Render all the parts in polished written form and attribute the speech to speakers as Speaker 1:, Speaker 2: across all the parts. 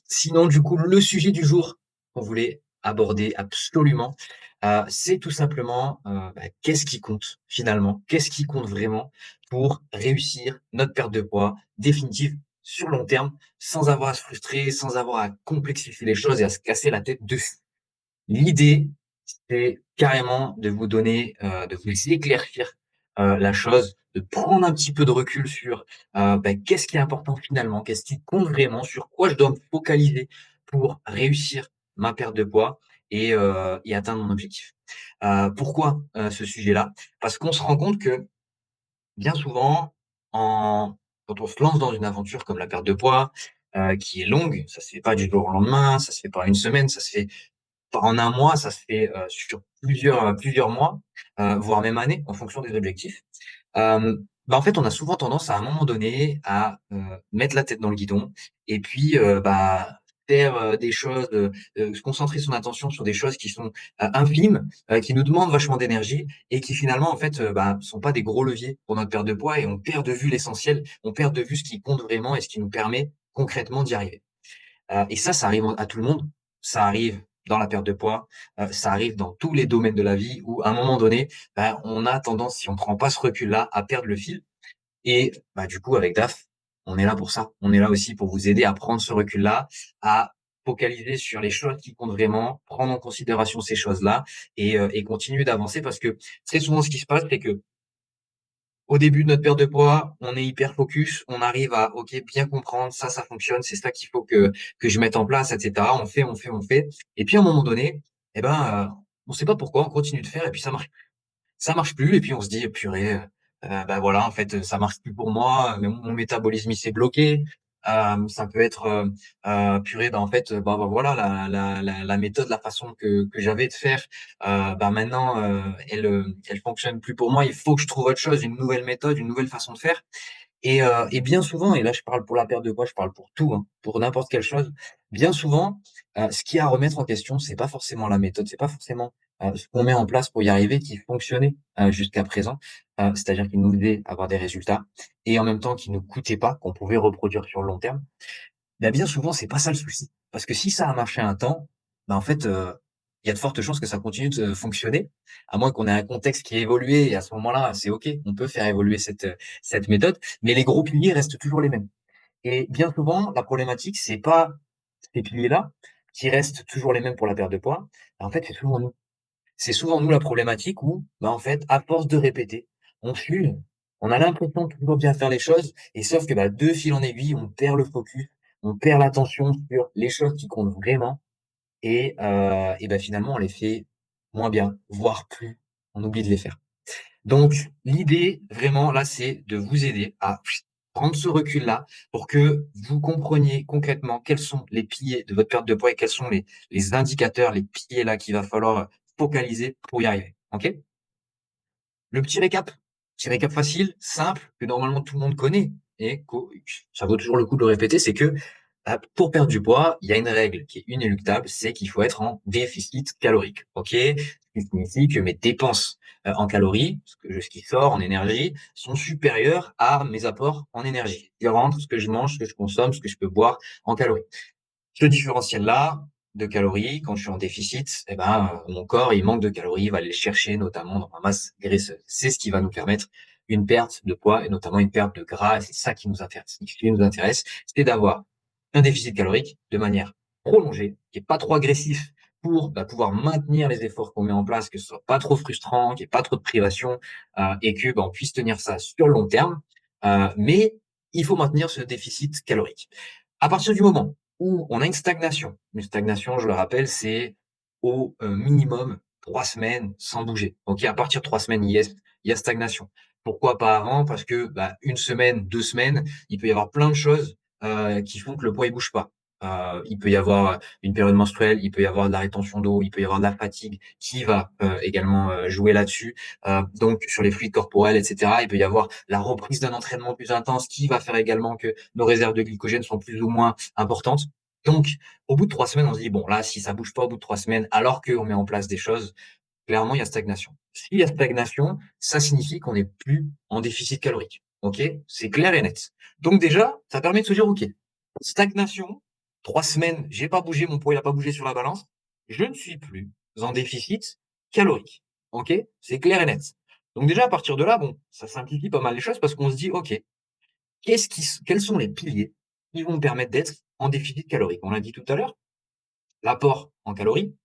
Speaker 1: Sinon, du coup, le sujet du jour qu'on voulait aborder absolument, c'est tout simplement, qu'est-ce qui compte finalement? Qu'est-ce qui compte vraiment pour réussir notre perte de poids définitive sur long terme, sans avoir à se frustrer, sans avoir à complexifier les choses et à se casser la tête dessus? L'idée, c'est carrément de vous donner, de vous éclaircir, la chose, de prendre un petit peu de recul sur, qu'est-ce qui est important finalement? Qu'est-ce qui compte vraiment? Sur quoi je dois me focaliser pour réussir ma perte de poids et atteindre mon objectif? Pourquoi, ce sujet-là? Parce qu'on se rend compte que bien souvent, en quand on se lance dans une aventure comme la perte de poids, qui est longue, ça se fait pas du jour au lendemain, ça se fait pas en une semaine, ça se fait en un mois, ça se fait, sur plusieurs mois, voire même années en fonction des objectifs. En fait, on a souvent tendance à un moment donné à, mettre la tête dans le guidon et puis, faire, des choses, se concentrer son attention sur des choses qui sont, infimes, qui nous demandent vachement d'énergie et qui finalement en fait, sont pas des gros leviers pour notre perte de poids et on perd de vue l'essentiel, on perd de vue ce qui compte vraiment et ce qui nous permet concrètement d'y arriver. Et ça arrive à tout le monde. Ça arrive dans la perte de poids, ça arrive dans tous les domaines de la vie où, à un moment donné, on a tendance, si on prend pas ce recul-là, à perdre le fil et du coup, avec DAF, on est là pour ça. On est là aussi pour vous aider à prendre ce recul-là, à focaliser sur les choses qui comptent vraiment, prendre en considération ces choses-là et continuer d'avancer parce que très souvent, ce qui se passe, c'est que au début de notre perte de poids, on est hyper focus, on arrive à, OK, bien comprendre, ça fonctionne, c'est ça qu'il faut que je mette en place et cetera. On fait et puis à un moment donné, on sait pas pourquoi, on continue de faire et puis ça marche plus et puis on se dit: «Purée, voilà, en fait, ça marche plus pour moi, mon métabolisme, il s'est bloqué». Ça peut être, «Purée, en fait, voilà, la méthode, la façon que j'avais de faire, maintenant, elle fonctionne plus pour moi. Il faut que je trouve autre chose, une nouvelle méthode, une nouvelle façon de faire». Et bien souvent, et là je parle pour la perte de poids, je parle pour tout, hein, pour n'importe quelle chose. Bien souvent, ce qu'il y a à remettre en question, c'est pas forcément la méthode, c'est pas forcément, ce qu'on met en place pour y arriver qui fonctionnait, jusqu'à présent. C'est-à-dire qui nous faisait avoir des résultats et en même temps qui nous coûtait pas, qu'on pouvait reproduire sur le long terme. Bien souvent, c'est pas ça le souci. Parce que si ça a marché un temps, en fait, il y a de fortes chances que ça continue de fonctionner, à moins qu'on ait un contexte qui ait évolué et à ce moment-là, c'est OK, on peut faire évoluer cette méthode, mais les gros piliers restent toujours les mêmes. Et bien souvent, la problématique, c'est pas ces piliers-là, qui restent toujours les mêmes pour la perte de poids. En fait, c'est souvent nous. C'est souvent nous la problématique où, en fait, à force de répéter, on fume, on a l'impression de toujours bien faire les choses et sauf que, de fil en aiguille, on perd le focus, on perd l'attention sur les choses qui comptent vraiment finalement, on les fait moins bien, voire plus. On oublie de les faire. Donc l'idée vraiment là, c'est de vous aider à prendre ce recul-là pour que vous compreniez concrètement quels sont les piliers de votre perte de poids et quels sont les indicateurs, les piliers là qu'il va falloir focaliser pour y arriver. OK? Le petit récap facile, simple, que normalement tout le monde connaît et qu'au ça vaut toujours le coup de le répéter, c'est que, pour perdre du poids, il y a une règle qui est inéluctable, c'est qu'il faut être en déficit calorique, OK? Ce qui signifie que mes dépenses, en calories, ce qui sort en énergie, sont supérieures à mes apports en énergie. Ce qui rentre, ce que je mange, ce que je consomme, ce que je peux boire en calories. Ce différentiel-là de calories, quand je suis en déficit, mon corps, il manque de calories, il va aller les chercher notamment dans ma masse graisseuse. C'est ce qui va nous permettre une perte de poids et notamment une perte de gras et c'est ça qui nous intéresse. Ce qui nous intéresse, c'est d'avoir un déficit calorique de manière prolongée, qui est pas trop agressif pour, pouvoir maintenir les efforts qu'on met en place, que ce soit pas trop frustrant, qu'il y ait pas trop de privation, et que, on puisse tenir ça sur le long terme. Mais il faut maintenir ce déficit calorique. À partir du moment où on a une stagnation, je le rappelle, c'est au, minimum 3 semaines sans bouger. OK? À partir de 3 semaines, il y a stagnation. Pourquoi pas avant? Parce que, 1 semaine, 2 semaines, il peut y avoir plein de choses, qui font que le poids il bouge pas. Il peut y avoir, une période menstruelle, il peut y avoir de la rétention d'eau, il peut y avoir de la fatigue qui va, également, jouer là-dessus. Donc sur les fluides corporels et cetera, il peut y avoir la reprise d'un entraînement plus intense qui va faire également que nos réserves de glycogène sont plus ou moins importantes. Donc, au bout de 3 semaines, on se dit: «Bon, là, si ça bouge pas au bout de 3 semaines, alors qu'on met en place des choses, clairement, il y a stagnation». S'il y a stagnation, ça signifie qu'on n'est plus en déficit calorique. OK? C'est clair et net. Donc déjà, ça permet de se dire: «OK, stagnation, 3 semaines, j'ai pas bougé, mon poids il a pas bougé sur la balance, je ne suis plus en déficit calorique. OK? C'est clair et net. Donc déjà à partir de là, bon, ça simplifie pas mal les choses parce qu'on se dit: «OK, quels sont les piliers qui vont me permettre d'être en déficit calorique?» On l'a dit tout à l'heure, l'apport en calories,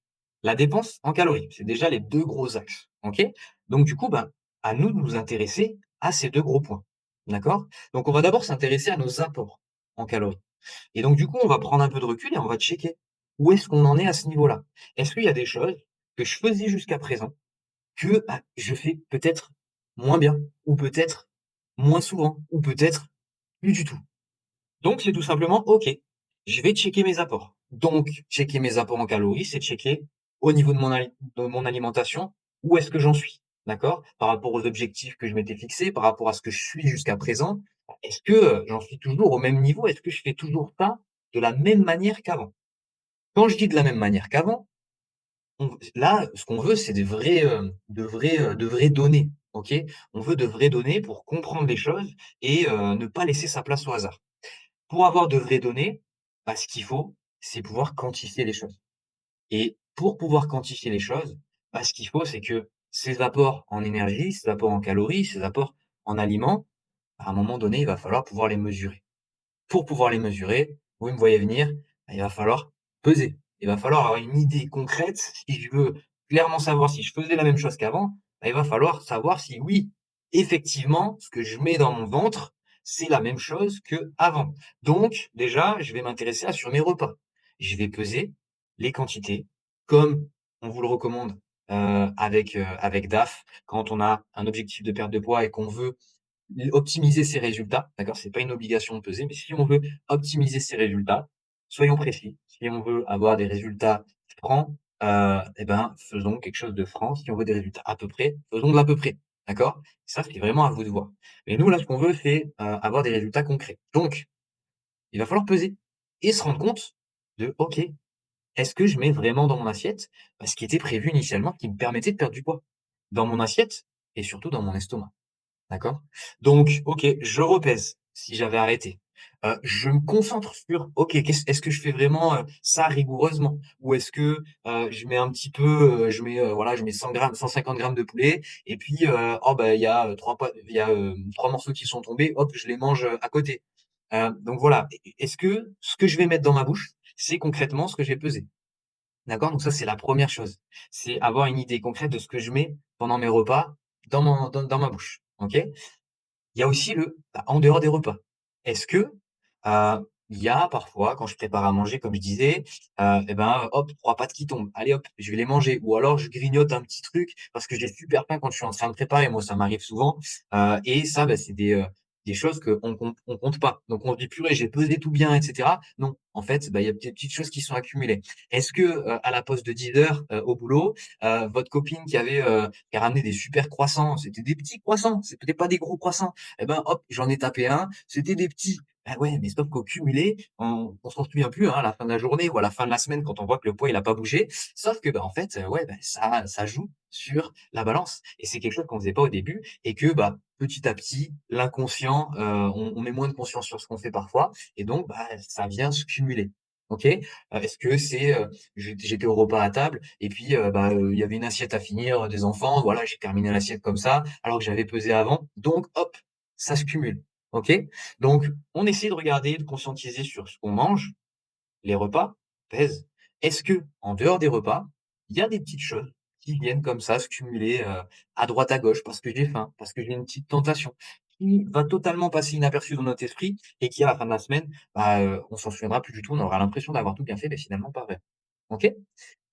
Speaker 1: la dépense en calories. C'est déjà les 2 gros axes, OK? Donc du coup, ben, à nous de nous intéresser à ces 2 gros points, d'accord? Donc on va d'abord s'intéresser à nos apports en calories et donc du coup, on va prendre un peu de recul et on va checker où est-ce qu'on en est à ce niveau-là? Est-ce qu'il y a des choses que je faisais jusqu'à présent que, bah, je fais peut-être moins bien ou peut-être moins souvent ou peut-être plus du tout? Donc c'est tout simplement: «OK, je vais checker mes apports». Donc checker mes apports en calories, c'est checker au niveau de mon alimentation, où est-ce que j'en suis, d'accord? Par rapport aux objectifs que je m'étais fixés, par rapport à ce que je suis jusqu'à présent. Est-ce que, j'en suis toujours au même niveau? Est-ce que je fais toujours ça de la même manière qu'avant? Quand je dis de la même manière qu'avant, on là, ce qu'on veut, c'est de vraies données, OK? On veut de vraies données pour comprendre les choses et ne pas laisser sa place au hasard. Pour avoir de vraies données, bah, ce qu'il faut, c'est pouvoir quantifier les choses et pour pouvoir quantifier les choses, bah, ce qu'il faut, c'est que ces apports en énergie, ces apports en calories, ces apports en aliments, à un moment donné, il va falloir pouvoir les mesurer. Pour pouvoir les mesurer, vous me voyez venir, bah, il va falloir peser. Il va falloir avoir une idée concrète. Si je veux clairement savoir si je faisais la même chose qu'avant, bah, il va falloir savoir si oui, effectivement, ce que je mets dans mon ventre, c'est la même chose qu'avant. Donc, déjà, je vais m'intéresser à sur mes repas. Je vais peser les quantités comme on vous le recommande, avec DAF quand on a un objectif de perte de poids et qu'on veut optimiser ses résultats, d'accord? C'est pas une obligation de peser, mais si on veut optimiser ses résultats, soyons précis. Si on veut avoir des résultats francs, et ben, faisons quelque chose de franc. Si on veut des résultats à peu près, faisons de l'à peu près, d'accord? Ça, c'est vraiment à vous de voir. Mais nous, là, ce qu'on veut, c'est, avoir des résultats concrets. Donc, il va falloir peser et se rendre compte de: «OK, est-ce que je mets vraiment dans mon assiette, ce qui était prévu initialement, qui me permettait de perdre du poids?» Dans mon assiette et surtout dans mon estomac. D'accord? Donc, OK, je repèse, si j'avais arrêté. Je me concentre sur: «OK, est-ce que je fais vraiment, ça rigoureusement? Ou est-ce que, je mets un petit peu, voilà, je mets 100 grammes, 150 grammes de poulet et puis, oh bah, il y a, 3 morceaux qui sont tombés, hop, je les mange, à côté». Donc voilà, est-ce que ce que je vais mettre dans ma bouche, c'est concrètement ce que j'ai pesé? D'accord? Donc ça, c'est la première chose. C'est avoir une idée concrète de ce que je mets pendant mes repas dans ma bouche. OK? Il y a aussi en dehors des repas. Est-ce que, il y a parfois quand je prépare à manger comme je disais, et ben, hop, 3 pâtes qui tombent. Allez hop, je vais les manger ou alors je grignote un petit truc parce que j'ai super faim quand je suis en train de préparer. Moi, ça m'arrive souvent, et ça, bah, c'est des choses qu'on compte pas. Donc on se dit: «Purée, j'ai pesé tout bien et cetera». Non, en fait, bah, il y a des petites choses qui sont accumulées. Est-ce que, à la pause de 10 heures, au boulot, votre copine qui a ramené des super croissants, c'était des petits croissants, c'était pas des gros croissants. Et ben, hop, j'en ai tapé un, c'était des petits. Ah ouais, mais sauf qu'au cumulé, on s'en souvient plus, hein, à la fin de la journée ou à la fin de la semaine quand on voit que le poids il a pas bougé. Sauf que, bah, en fait, ouais, bah, ça joue sur la balance et c'est quelque chose qu'on faisait pas au début et que, bah, petit à petit, l'inconscient, on met moins de conscience sur ce qu'on fait parfois et donc, bah, ça vient se cumuler. OK? Est-ce que c'est, j'étais au repas à table et puis, bah, il y avait une assiette à finir, des enfants, voilà, j'ai terminé l'assiette comme ça, alors que j'avais pesé avant, donc hop, ça se cumule. OK? Donc on essaie de regarder, de conscientiser sur ce qu'on mange, les repas pèsent. Est-ce que en dehors des repas, il y a des petites choses qui viennent comme ça se cumuler, à droite à gauche parce que j'ai faim, parce que j'ai une petite tentation, qui va totalement passer inaperçue dans notre esprit et qui à la fin de la semaine, bah, on s'en souviendra plus du tout, on aura l'impression d'avoir tout bien fait, mais finalement pas vrai. OK?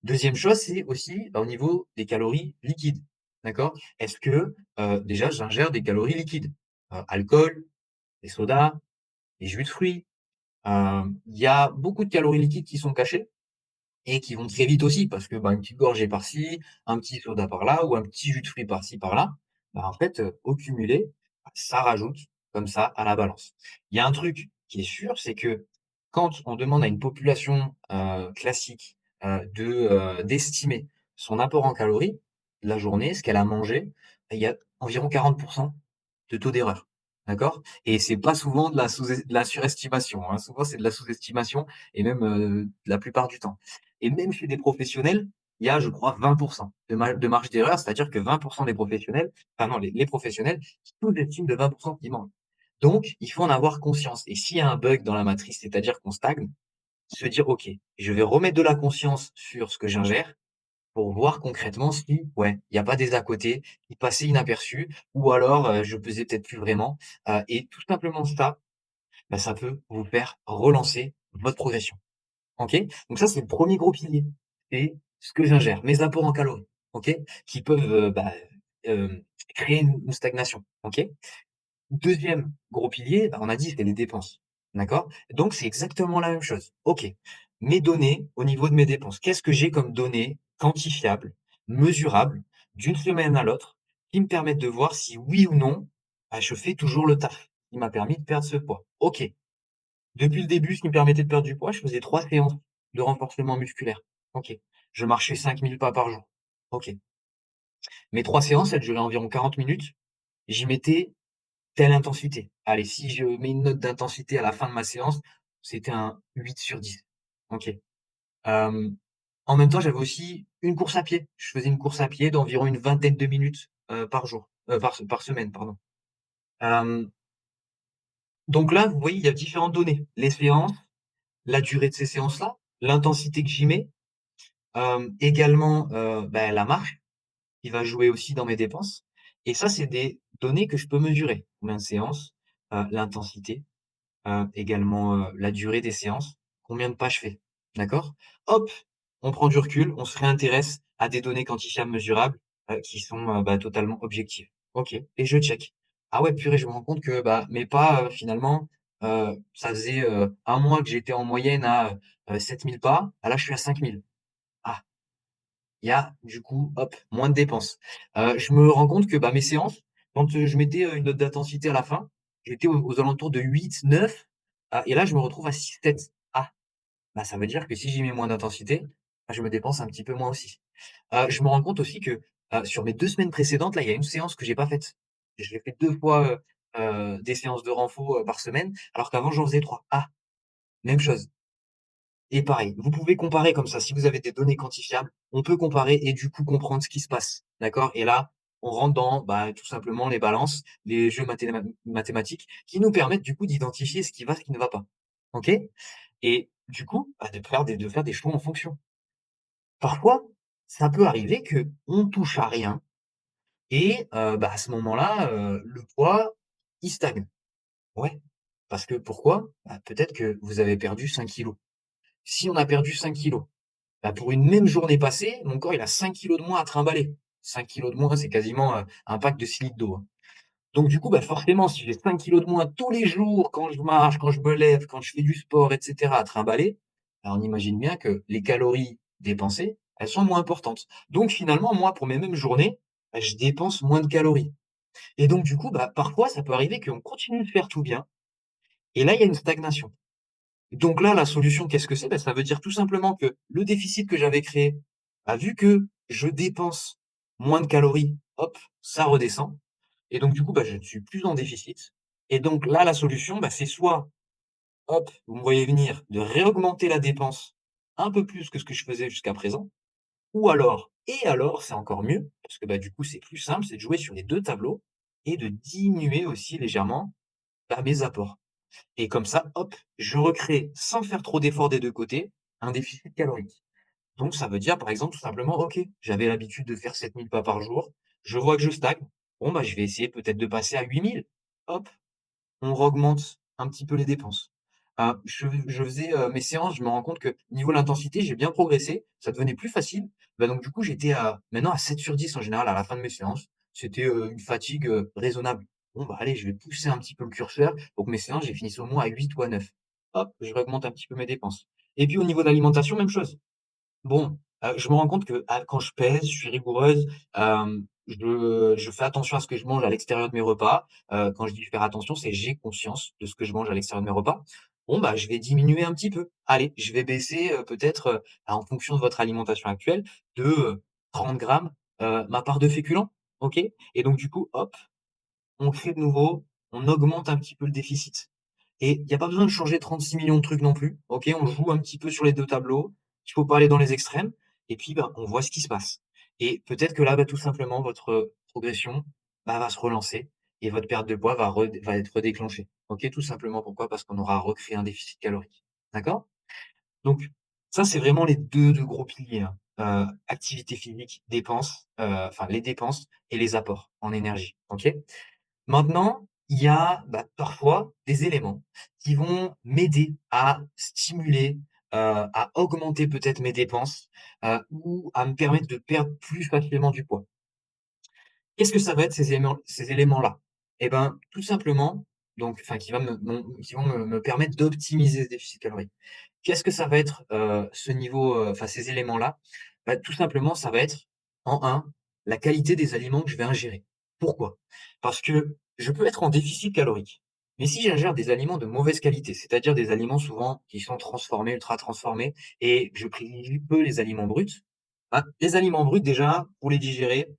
Speaker 1: Deuxième chose, c'est aussi, bah, au niveau des calories liquides. D'accord? Est-ce que, déjà j'ingère des calories liquides? Alcool, les sodas, les jus de fruits, il y a beaucoup de calories liquides qui sont cachées et qui vont très vite aussi parce que, bah, une petite gorgée par-ci, un petit soda par-là ou un petit jus de fruits par-ci par-là, bah, en fait, au cumulé, bah, ça rajoute comme ça à la balance. Il y a un truc qui est sûr, c'est que quand on demande à une population, classique, d'estimer son apport en calories de la journée, ce qu'elle a mangé, bah, il y a environ 40 de taux d'erreur. d'accord? Et c'est pas souvent de la surestimation, hein. Souvent, c'est de la sous-estimation et même, la plupart du temps. Et même chez des professionnels, il y a, je crois, 20 de marge d'erreur, c'est-à-dire que 20 des professionnels, enfin non, les professionnels sous-estiment de 20 ce qu'ils mangent. Donc il faut en avoir conscience et s'il y a un bug dans la matrice, c'est-à-dire qu'on stagne, se dire: «OK, je vais remettre de la conscience sur ce que j'ingère pour voir concrètement si, ouais, il y a pas des à côté qui passaient inaperçus ou alors, je pesais peut-être plus vraiment». Et tout simplement ça, bah, ça peut vous faire relancer votre progression. OK? Donc ça, c'est le premier gros pilier. C'est ce que j'ingère, mes apports en calories, OK? Qui peuvent, hem, créer une stagnation, OK? Deuxième gros pilier, bah, on a dit, c'est les dépenses. D'accord? Donc c'est exactement la même chose. OK. Mes données au niveau de mes dépenses. Qu'est-ce que j'ai comme données quantifiables, mesurables, d'une semaine à l'autre, qui me permettent de voir si oui ou non, bah, je fais toujours le taf qui m'a permis de perdre ce poids. OK. Depuis le début, ce qui me permettait de perdre du poids, je faisais 3 séances de renforcement musculaire. OK. Je marchais 5000 pas par jour. OK. Mes 3 séances, elles duraient environ 40 minutes. J'y mettais telle intensité. Allez, si je mets une note d'intensité à la fin de ma séance, c'était un 8/10. OK. Hem, En même temps, j'avais aussi une course à pied. Je faisais une course à pied d'environ une vingtaine de minutes, par jour, par semaine, pardon. Hem, donc là, vous voyez, il y a différentes données. Les séances, la durée de ces séances-là, l'intensité que j'y mets, également, la marche qui va jouer aussi dans mes dépenses et ça, c'est des données que je peux mesurer. Combien de séances, l'intensité. Également, la durée des séances, combien de pas je fais, d'accord? Hop, on prend du recul, on se réintéresse à des données quantifiables, mesurables, qui sont, totalement objectives. OK et je check. Ah ouais, purée, je me rends compte que, bah, mes pas, finalement, ça faisait, 1 mois que j'étais en moyenne à, 7 000 pas. Ah là, je suis à 5 000. Ah, il y a du coup, hop, moins de dépenses. Je me rends compte que, bah, mes séances, quand, je mettais, une note d'intensité à la fin, j'étais aux alentours de 8-9, et là je me retrouve à 6-7. Ah, bah, ça veut dire que si j'y mets moins d'intensité, bah, je me dépense un petit peu moins aussi. Je me rends compte aussi que, sur mes 2 semaines précédentes, là, il y a une séance que j'ai pas faite. J'ai fait 2 fois, des séances de renfo, par semaine, alors qu'avant j'en faisais 3. Ah, même chose. Et pareil, vous pouvez comparer comme ça. Si vous avez des données quantifiables, on peut comparer et du coup comprendre ce qui se passe. D'accord? Et là, on rentre dans, bah, tout simplement les balances, les jeux mathématiques qui nous permettent du coup d'identifier ce qui va, ce qui ne va pas. OK? Et du coup, bah, de faire des choix en fonction. Parfois, ça peut arriver qu'on touche à rien et à ce moment-là, le poids, il stagne. Ouais, parce que pourquoi? Bah, peut-être que vous avez perdu 5 kilos. Si on a perdu 5 kilos. Bah, pour une même journée passée, mon corps, il a 5 kilos de moins à trimballer. 5 kilos de moins, c'est quasiment, un pack de 6 litres d'eau, hein. Donc du coup, bah, forcément, si j'ai 5 kilos de moins tous les jours, quand je marche, quand je me lève, quand je fais du sport et cetera à trimballer, bah, on imagine bien que les calories dépensées, elles sont moins importantes. Donc finalement, moi, pour mes mêmes journées, bah, je dépense moins de calories et donc du coup, bah, parfois, ça peut arriver qu'on continue de faire tout bien et là, il y a une stagnation. Donc là, la solution, qu'est-ce que c'est? Bah, ça veut dire tout simplement que le déficit que j'avais créé, bah, vu que je dépense moins de calories, hop, ça redescend et donc du coup, bah, je ne suis plus en déficit et donc là, la solution, bah, c'est soit, hop, vous me voyez venir, de réaugmenter la dépense un peu plus que ce que je faisais jusqu'à présent ou alors et alors, c'est encore mieux parce que, bah, du coup, c'est plus simple, c'est de jouer sur les 2 tableaux et de diminuer aussi légèrement, bah, mes apports. Et comme ça, hop, je recrée, sans faire trop d'efforts des 2 côtés, un déficit calorique. Donc ça veut dire, par exemple, tout simplement: «OK, j'avais l'habitude de faire 7 000 pas par jour, je vois que je stagne. Bon, bah, je vais essayer peut-être de passer à 8 000». Hop, on augmente un petit peu les dépenses. Je faisais, mes séances, je me rends compte que niveau l'intensité, j'ai bien progressé, ça devenait plus facile. Bah, donc du coup, j'étais à maintenant à 7/10 en général à la fin de mes séances. C'était, une fatigue, raisonnable. Bon, bah, allez, je vais pousser un petit peu le curseur pour que mes séances, je les finisse au moins à 8 ou à 9. Hop, je réaugmente un petit peu mes dépenses. Et puis au niveau de l'alimentation, même chose. Bon, je me rends compte que, quand je pèse, je suis rigoureuse, je fais attention à ce que je mange à l'extérieur de mes repas. Quand je dis faire attention, c'est j'ai conscience de ce que je mange à l'extérieur de mes repas. Bon, bah, je vais diminuer un petit peu. Allez, je vais baisser, peut-être, en fonction de votre alimentation actuelle, de, 30 grammes, ma part de féculents, OK? Et donc du coup, hop, on crée de nouveau, on augmente un petit peu le déficit. Et il y a pas besoin de changer 36 millions de trucs non plus, OK? On joue un petit peu sur les 2 tableaux, il faut pas aller dans les extrêmes et puis, bah, on voit ce qui se passe. Et peut-être que là, bah, tout simplement, votre, progression, bah, va se relancer et votre perte de poids va être redéclenchée. OK? Tout simplement pourquoi? Parce qu'on aura recréé un déficit calorique. D'accord? Donc ça, c'est vraiment les 2 gros piliers, hein. Activité physique, dépenses, enfin les dépenses et les apports en énergie. OK? Maintenant, il y a, bah, parfois des éléments qui vont m'aider à stimuler, à augmenter peut-être mes dépenses, ou à me permettre de perdre plus facilement du poids. Qu'est-ce que ça va être ces éléments-là? Et ben, tout simplement, donc enfin qui vont me permettre d'optimiser ce déficit calorique. Qu'est-ce que ça va être, ce niveau, enfin ces éléments-là? Bah, tout simplement, ça va être en un la qualité des aliments que je vais ingérer. Pourquoi? Parce que je peux être en déficit calorique, mais si j'ingère des aliments de mauvaise qualité, c'est-à-dire des aliments souvent qui sont transformés, ultra transformés et que je privilégie peu les aliments bruts, bah, les aliments bruts déjà, pour les digérer,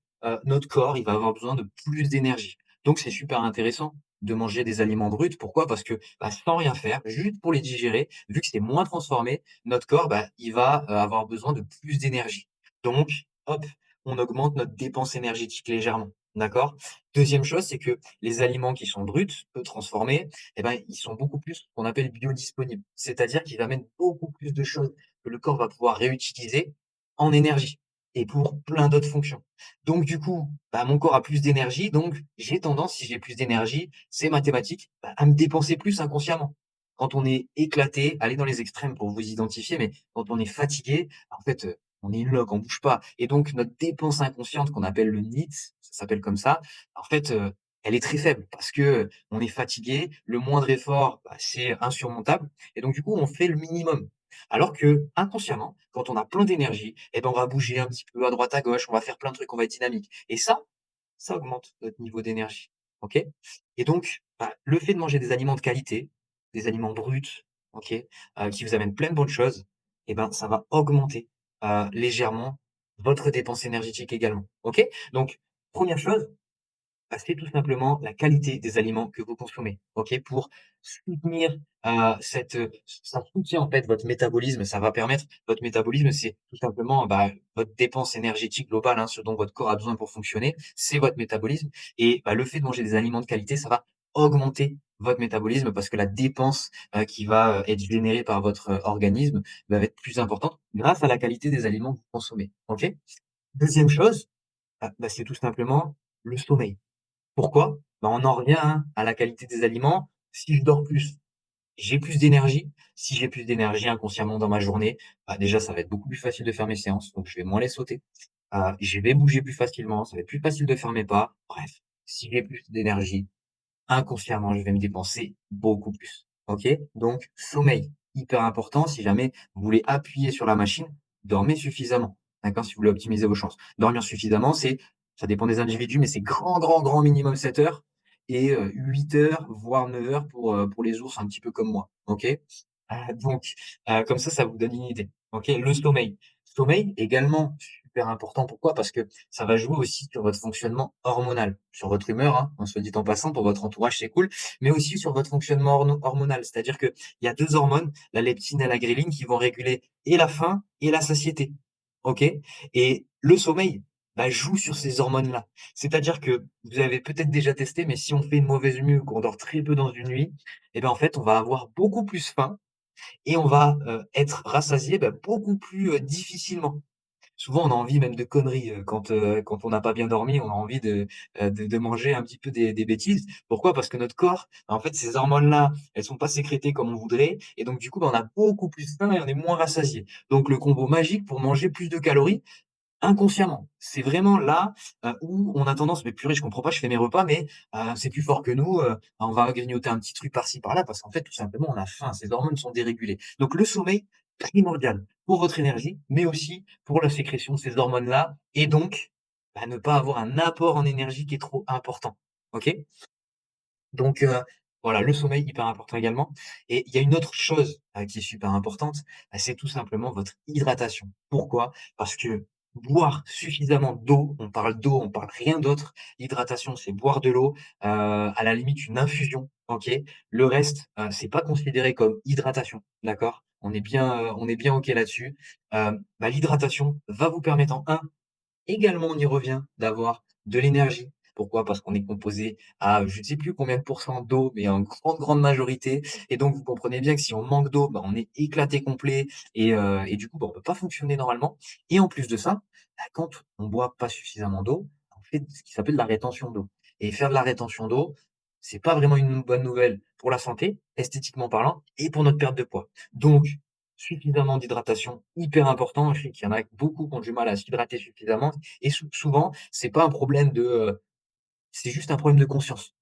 Speaker 1: notre corps, il va avoir besoin de plus d'énergie. Donc c'est super intéressant de manger des aliments bruts. Pourquoi? Parce que, bah, sans rien faire, juste pour les digérer, vu que c'est moins transformé, notre corps, bah, il va, avoir besoin de plus d'énergie. Donc, hop, on augmente notre dépense énergétique légèrement, d'accord? Deuxième chose, c'est que les aliments qui sont bruts, peu transformés, eh ben, ils sont beaucoup plus ce qu'on appelle biodisponibles. C'est-à-dire qu'ils amènent beaucoup plus de choses que le corps va pouvoir réutiliser en énergie et pour plein d'autres fonctions. Donc du coup, bah, mon corps a plus d'énergie, donc j'ai tendance, si j'ai plus d'énergie, c'est mathématique, bah, à me dépenser plus inconsciemment. Quand on est éclaté, allez dans les extrêmes pour vous identifier, mais quand on est fatigué, en fait, on est lock, on bouge pas et donc notre dépense inconsciente qu'on appelle le NEAT, ça s'appelle comme ça, en fait, elle est très faible parce que, on est fatigué, le moindre effort, bah, c'est insurmontable et donc du coup, on fait le minimum. Alors que inconsciemment, quand on a plein d'énergie et ben, on va bouger un petit peu à droite à gauche, on va faire plein de trucs, on va être dynamique et ça augmente notre niveau d'énergie, OK? Et donc, bah, le fait de manger des aliments de qualité, des aliments bruts, OK, qui vous amènent plein de bonnes choses et ben, ça va augmenter, légèrement votre dépense énergétique également, OK? Donc première chose, bah, c'est tout simplement la qualité des aliments que vous consommez, OK? Pour soutenir, ça soutient en fait votre métabolisme, ça va permettre votre métabolisme, c'est tout simplement, bah, votre dépense énergétique globale, hein, ce dont votre corps a besoin pour fonctionner, c'est votre métabolisme et bah, le fait de manger des aliments de qualité, ça va augmenter votre métabolisme parce que la dépense, qui va, être générée par votre, organisme va être plus importante grâce à la qualité des aliments que vous consommez, OK? Deuxième chose, bah, c'est tout simplement le sommeil. Pourquoi? Bah, on en revient, hein, à la qualité des aliments. Si je dors plus, j'ai plus d'énergie. Si j'ai plus d'énergie inconsciemment dans ma journée, bah, déjà, ça va être beaucoup plus facile de faire mes séances, donc je vais moins les sauter. Je vais bouger plus facilement, ça va être plus facile de faire mes pas. Bref, si j'ai plus d'énergie, inconsciemment, je vais me dépenser beaucoup plus. OK? Donc sommeil, hyper important. Si jamais vous voulez appuyer sur la machine, dormez suffisamment. D'accord? Si vous voulez optimiser vos chances. Dormir suffisamment, ça dépend des individus, mais c'est grand minimum 7 heures et 8 heures, voire 9 heures pour les ours un petit peu comme moi. OK? Donc comme ça vous donne une idée. OK? Le sommeil. Sommeil également super important. Pourquoi? Parce que ça va jouer aussi sur votre fonctionnement hormonal, sur votre humeur, hein, soit dit en passant, pour votre entourage, c'est cool, mais aussi sur votre fonctionnement hormonal. C'est-à-dire qu'il y a 2 hormones, la leptine et la ghréline, qui vont réguler et la faim et la satiété. OK? Et le sommeil, bah, joue sur ces hormones-là. C'est-à-dire que vous avez peut-être déjà testé, mais si on fait une mauvaise mue ou qu'on dort très peu dans une nuit, et ben, en fait, on va avoir beaucoup plus faim et on va, être rassasié, bah, beaucoup plus, difficilement. Souvent, on a envie même de conneries, quand on n'a pas bien dormi, on a envie de manger un petit peu des bêtises. Pourquoi? Parce que notre corps, en fait, ces hormones-là, elles sont pas sécrétées comme on voudrait et donc du coup, bah, on a beaucoup plus faim et on est moins rassasié. Donc le combo magique pour manger plus de calories, inconsciemment. C'est vraiment là, où on a tendance: «Mais purée, je comprends pas, je fais mes repas, mais c'est plus fort que nous, on va grignoter un petit truc par-ci par-là», parce qu'en fait, tout simplement, on a faim, ces hormones sont dérégulées. Donc le sommeil, primordial pour votre énergie, mais aussi pour la sécrétion de ces hormones-là et donc, bah, ne pas avoir un apport en énergie qui est trop important. OK? Donc voilà, le sommeil hyper important également et il y a une autre chose, qui est super importante, bah, c'est tout simplement votre hydratation. Pourquoi? Parce que boire suffisamment d'eau. On parle d'eau, on parle rien d'autre. L'hydratation, c'est boire de l'eau, à la limite une infusion, OK? Le reste, c'est pas considéré comme hydratation, d'accord? On est bien OK là-dessus. L'hydratation va vous permettre en 1 également, on y revient, d'avoir de l'énergie. Pourquoi? Parce qu'on est composé à je ne sais plus combien de pourcents d'eau, mais en grande, grande majorité et donc vous comprenez bien que si on manque d'eau, on est éclaté complet et du coup, on peut pas fonctionner normalement et en plus de ça, quand on boit pas suffisamment d'eau, on fait ce qui s'appelle la rétention d'eau et faire de la rétention d'eau, c'est pas vraiment une bonne nouvelle pour la santé, esthétiquement parlant et pour notre perte de poids. Donc suffisamment d'hydratation, hyper important. Je sais qu'il y en a beaucoup qui ont du mal à s'hydrater suffisamment et souvent, c'est pas un problème c'est juste un problème de conscience.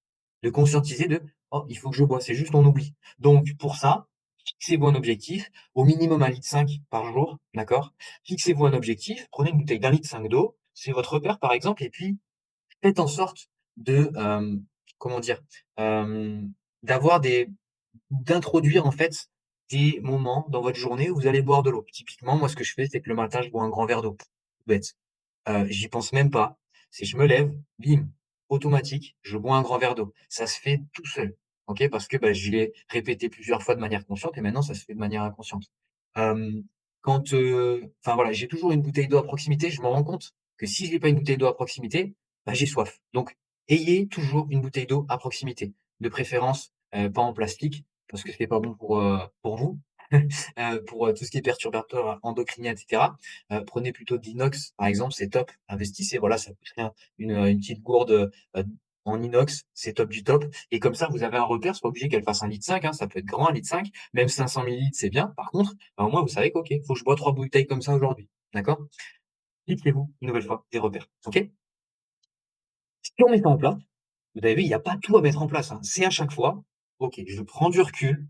Speaker 1: De conscientiser de: «Oh, il faut que je bois», c'est juste on oublie. Donc pour ça, fixez-vous un objectif, au minimum 1,5 litre par jour, d'accord? Fixez-vous un objectif, prenez une bouteille d'1,5 litre d'eau, c'est votre repère par exemple et puis faites en sorte de, comment dire? Hem, d'avoir des d'introduire en fait des moments dans votre journée où vous allez boire de l'eau. Typiquement, moi ce que je fais, c'est que le matin, je bois un grand verre d'eau. Bête. J'y pense même pas. C'est je me lève, bim, automatique, je bois un grand verre d'eau. Ça se fait tout seul, OK? Parce que, je l'ai répété plusieurs fois de manière consciente et maintenant ça se fait de manière inconsciente. Hem, enfin voilà, j'ai toujours une bouteille d'eau à proximité, je me rends compte que si j'ai pas une bouteille d'eau à proximité, j'ai soif. Donc ayez toujours une bouteille d'eau à proximité, de préférence, pas en plastique parce que c'est pas bon pour vous, pour, tout ce qui est perturbateur endocrinien et cetera. Prenez plutôt de l'inox, par exemple, c'est top. Investissez, voilà, ça coûte rien. Une petite gourde, en inox, c'est top du top et comme ça, vous avez un repère. C'est pas obligé qu'elle fasse 1,5 litre, hein, ça peut être grand, 1,5 litre, même 500 millilitres, c'est bien. Par contre, au moins, vous savez qu'OK, faut que je bois 3 bouteilles comme ça aujourd'hui. D'accord? Fixez-vous, une nouvelle fois, des repères. OK? Si on met ça en place, vous avez vu, il y a pas tout à mettre en place, hein. C'est à chaque fois: «OK, je prends du recul,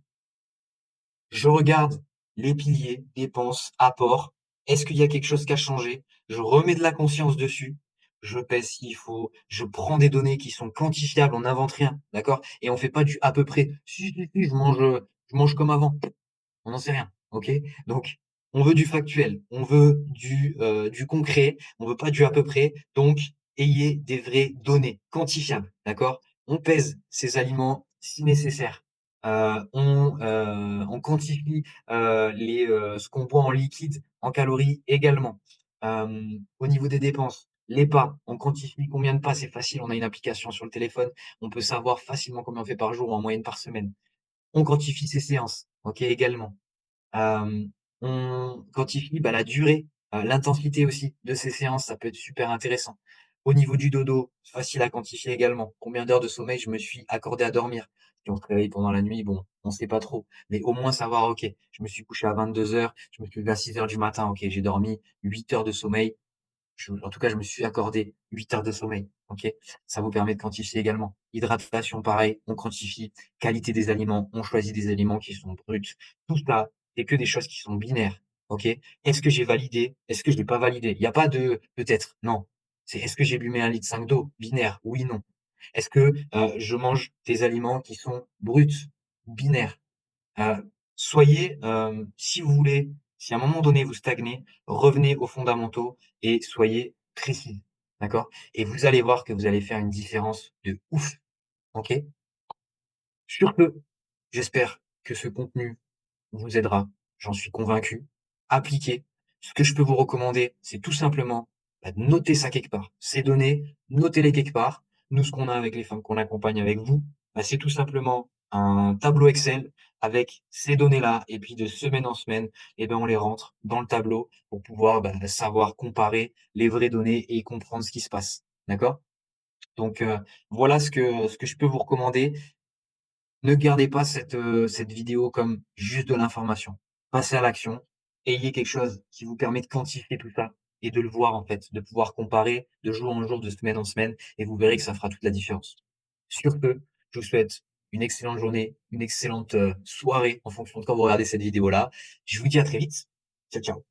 Speaker 1: je regarde les piliers, dépenses, apports. Est-ce qu'il y a quelque chose qui a changé? Je remets de la conscience dessus. Je pèse s'il faut. Je prends des données qui sont quantifiables. On n'invente rien, d'accord? Et on fait pas du à peu près. Si, si, si, je mange comme avant. On n'en sait rien, OK? Donc, on veut du factuel, on veut du concret, on veut pas du à peu près, donc ayez des vraies données quantifiables, d'accord? On pèse ces aliments si nécessaire, on quantifie, ce qu'on boit en liquide, en calories également. Au niveau des dépenses, les pas, on quantifie combien de pas, c'est facile, on a une application sur le téléphone, on peut savoir facilement combien on fait par jour ou en moyenne par semaine. On quantifie ses séances, OK, également. Hem, on quantifie, la durée, l'intensité aussi de ces séances, ça peut être super intéressant. Au niveau du dodo, facile à quantifier également. Combien d'heures de sommeil je me suis accordé à dormir? Si on se réveille pendant la nuit, bon, on sait pas trop, mais au moins savoir: «OK, je me suis couché à 22 heures, je me suis levé à 6 heures du matin, OK, j'ai dormi 8 heures de sommeil, en tout cas, je me suis accordé 8 heures de sommeil, OK? Ça vous permet de quantifier également. Hydratation, pareil, on quantifie. Qualité des aliments, on choisit des aliments qui sont bruts. Tout ça, c'est que des choses qui sont binaires, OK? Est-ce que j'ai validé? Est-ce que je l'ai pas validé? Il y a pas de peut-être, non. C'est est-ce que j'ai bu mes 1,5 litre d'eau? Binaire, oui, non. Est-ce que, je mange des aliments qui sont bruts? Binaire. Soyez, si vous voulez, si à un moment donné vous stagnez, revenez aux fondamentaux et soyez précis, d'accord? Et vous allez voir que vous allez faire une différence de ouf, OK? Sur ce, j'espère que ce contenu vous aidera, j'en suis convaincu. Appliquez. Ce que je peux vous recommander, c'est tout simplement, de noter ça quelque part. Ces données, notez-les quelque part. Nous, ce qu'on a avec les femmes qu'on accompagne avec vous, c'est tout simplement un tableau Excel avec ces données-là et puis de semaine en semaine on les rentre dans le tableau pour pouvoir, savoir comparer les vraies données et comprendre ce qui se passe. D'accord? Donc voilà ce que je peux vous recommander. Ne gardez pas cette vidéo comme juste de l'information. Passez à l'action, ayez quelque chose qui vous permet de quantifier tout ça et de le voir en fait, de pouvoir comparer de jour en jour, de semaine en semaine et vous verrez que ça fera toute la différence. Sur ce, je vous souhaite une excellente journée, une excellente, soirée en fonction de quand vous regardez cette vidéo-là. Je vous dis à très vite. Ciao, ciao.